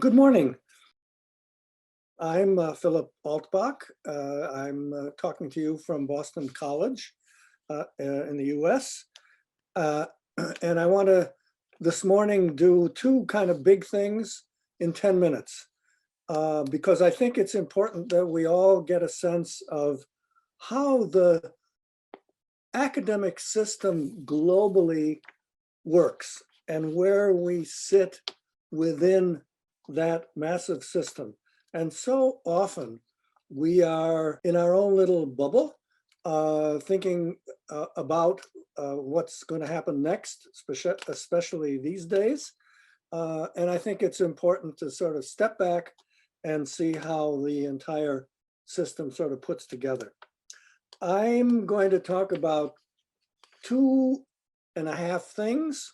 Good morning. I'm Philip Altbach. I'm talking to you from Boston College in the US. Uh, and I want to this morning do two kind of big things in 10 minutes because I think it's important that we all get a sense of how the academic system globally works and where we sit within that massive system. And so often we are in our own little bubble, thinking about what's going to happen next, especially these days. And I think it's important to sort of step back and see how the entire system sort of puts together. I'm going to talk about 2.5 things,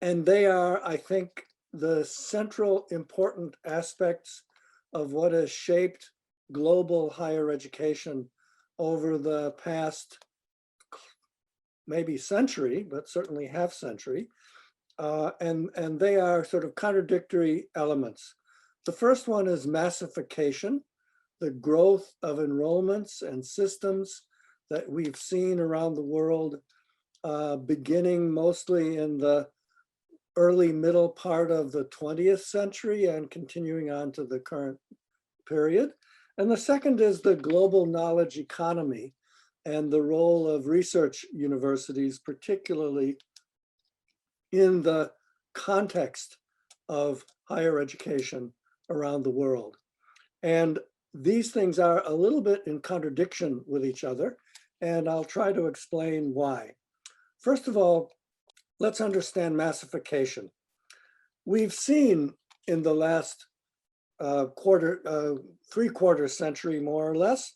and they are, I think, the central important aspects of what has shaped global higher education over the past maybe century, but certainly half century. And they are sort of contradictory elements. The first one is massification, the growth of enrollments and systems that we've seen around the world, beginning mostly in the early middle part of the 20th century and continuing on to the current period. And the second is the global knowledge economy and the role of research universities, particularly in the context of higher education around the world. And these things are a little bit in contradiction with each other, and I'll try to explain why. First of all, let's understand massification. We've seen in the last three-quarter century, more or less,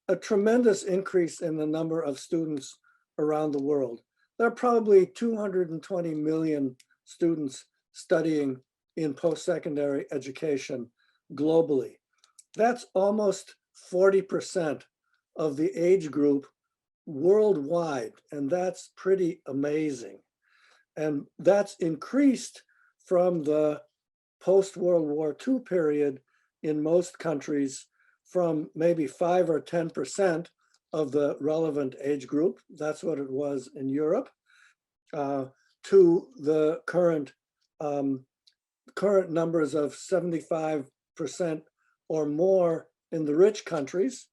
a tremendous increase in the number of students around the world. There are probably 220 million students studying in post-secondary education globally. That's almost 40% of the age group worldwide, and that's pretty amazing. And that's increased from the post-World War II period in most countries from maybe 5 or 10% of the relevant age group. That's what it was in Europe, to the current numbers of 75% or more in the rich countries,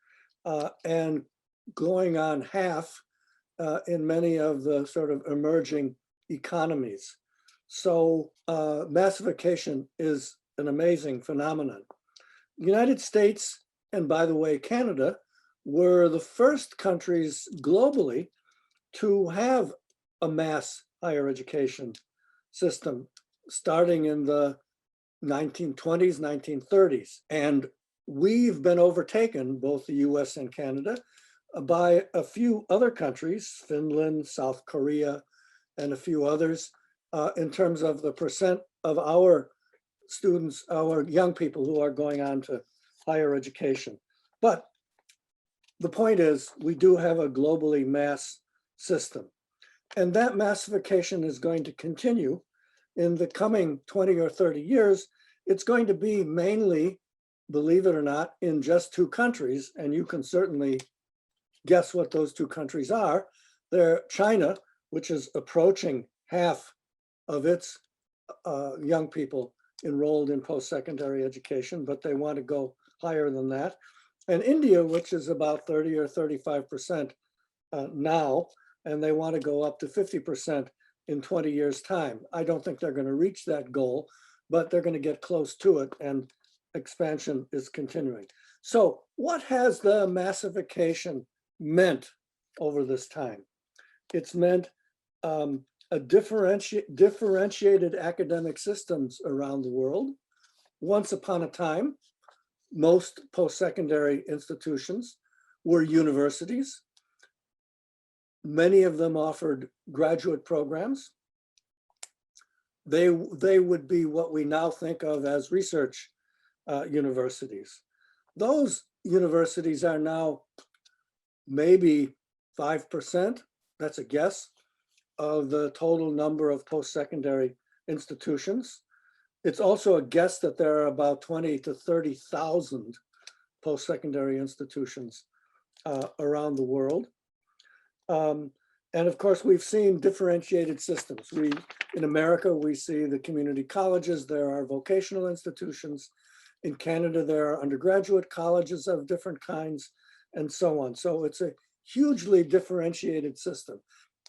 and going on half in many of the sort of emerging economies. So massification is an amazing phenomenon. The United States, and by the way, Canada, were the first countries globally to have a mass higher education system starting in the 1920s, 1930s. And we've been overtaken, both the US and Canada, by a few other countries, Finland, South Korea, and a few others, in terms of the percent of our students, our young people who are going on to higher education. But the point is, we do have a globally mass system. And that massification is going to continue in the coming 20 or 30 years. It's going to be mainly, believe it or not, in just two countries. And you can certainly guess what those two countries are. They're China, which is approaching half of its young people enrolled in post-secondary education, but they want to go higher than that. And India, which is about 30 or 35% now, and they want to go up to 50% in 20 years' time. I don't think they're going to reach that goal, but they're going to get close to it, and expansion is continuing. So what has the massification meant over this time? It's meant differentiated academic systems around the world. Once upon a time, most post-secondary institutions were universities. Many of them offered graduate programs. They would be what we now think of as research universities. Those universities are now maybe 5%, that's a guess, of the total number of post-secondary institutions. It's also a guess that there are about 20 to 30,000 post-secondary institutions around the world. And of course, we've seen differentiated systems. In America, we see the community colleges, there are vocational institutions. In Canada, there are undergraduate colleges of different kinds, and so on. So it's a hugely differentiated system.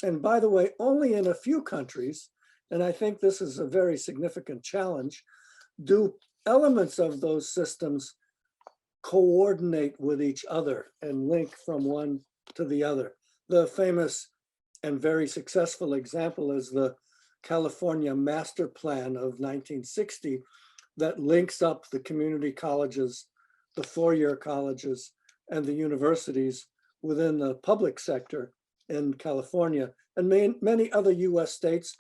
And by the way, only in a few countries, and I think this is a very significant challenge, do elements of those systems coordinate with each other and link from one to the other. The famous and very successful example is the California Master Plan of 1960 that links up the community colleges, the four-year colleges, and the universities within the public sector in California, and many other US states,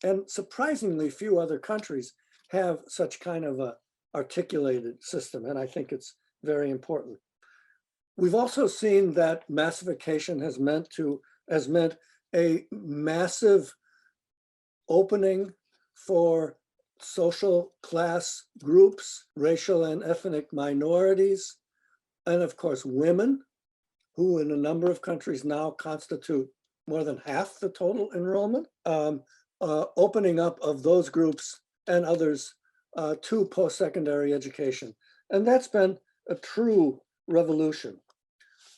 and surprisingly few other countries have such kind of a articulated system, and I think it's very important. We've also seen that massification has meant a massive opening for social class groups, racial and ethnic minorities, and of course women, who in a number of countries now constitute more than half the total enrollment, opening up of those groups and others to post-secondary education. And that's been a true revolution.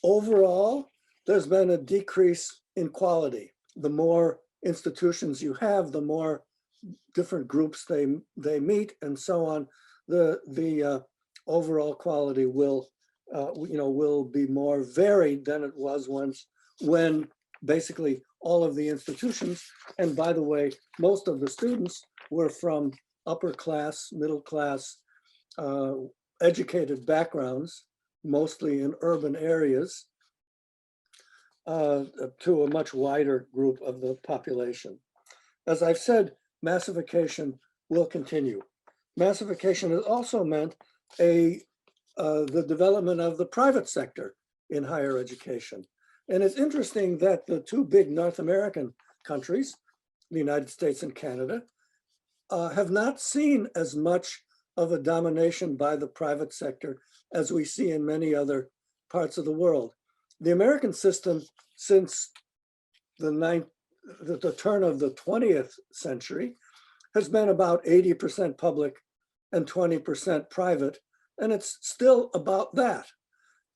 Overall, there's been a decrease in quality. The more institutions you have, the more different groups they meet, and so on. The overall quality will be more varied than it was when basically all of the institutions, and by the way, most of the students were from upper class, middle class, educated backgrounds, mostly in urban areas, to a much wider group of the population. As I've said, massification will continue. Massification has also meant the development of the private sector in higher education. And it's interesting that the two big North American countries, the United States and Canada, have not seen as much of a domination by the private sector as we see in many other parts of the world. The American system, since the turn of the 20th century, has been about 80% public and 20% private, and it's still about that.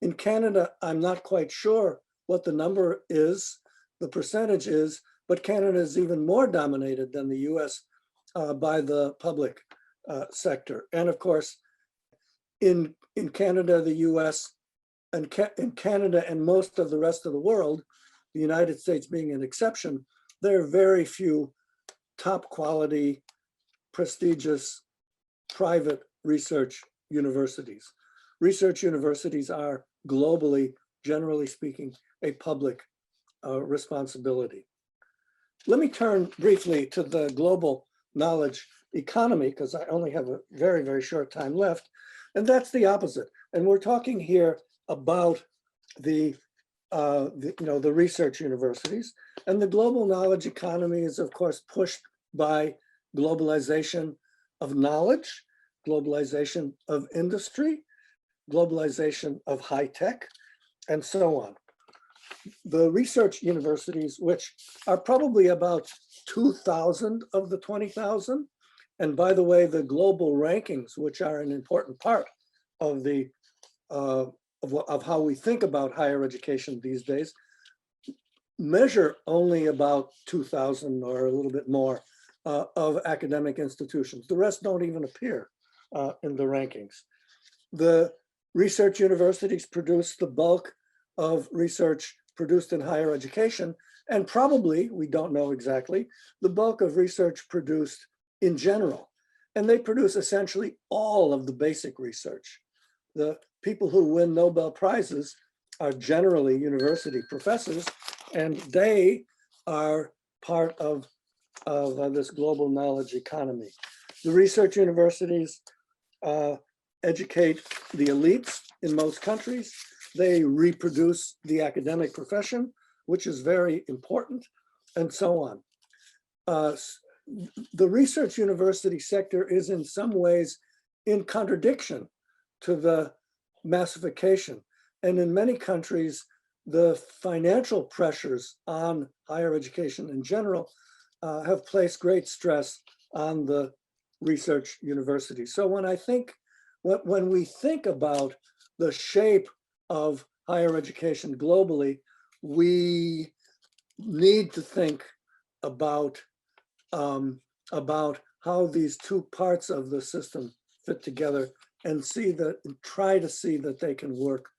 In Canada, I'm not quite sure what the number is, the percentage is, but Canada is even more dominated than the US by the public sector. And of course, in Canada, the US, and in Canada and most of the rest of the world, the United States being an exception, there are very few top quality, prestigious, private research universities. Research universities are globally, generally speaking, a public responsibility. Let me turn briefly to the global knowledge economy, because I only have a very, very short time left, and that's the opposite. And we're talking here about the research universities, and the global knowledge economy is, of course, pushed by globalization of knowledge, globalization of industry, globalization of high tech, and so on. The research universities, which are probably about 2,000 of the 20,000, and by the way, the global rankings, which are an important part of the of how we think about higher education these days, measure only about 2,000 or a little bit more of academic institutions. The rest don't even appear in the rankings. The research universities produce the bulk of research produced in higher education, and probably, we don't know exactly, the bulk of research produced in general. And they produce essentially all of the basic research. The people who win Nobel Prizes are generally university professors, and they are part of this global knowledge economy. The research universities educate the elites in most countries. They reproduce the academic profession, which is very important, and so on. the research university sector is in some ways in contradiction to the massification. And in many countries, the financial pressures on higher education in general have placed great stress on the research university. So when we think about the shape of higher education globally, we need to think about how these two parts of the system fit together and try to see that they can work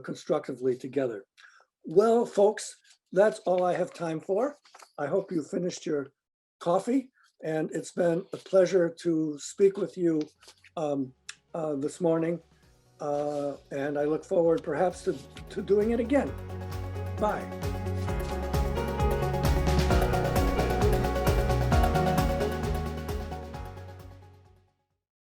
constructively together. Well, folks, that's all I have time for. I hope you finished your coffee, and it's been a pleasure to speak with you this morning. And I look forward perhaps to doing it again. Bye.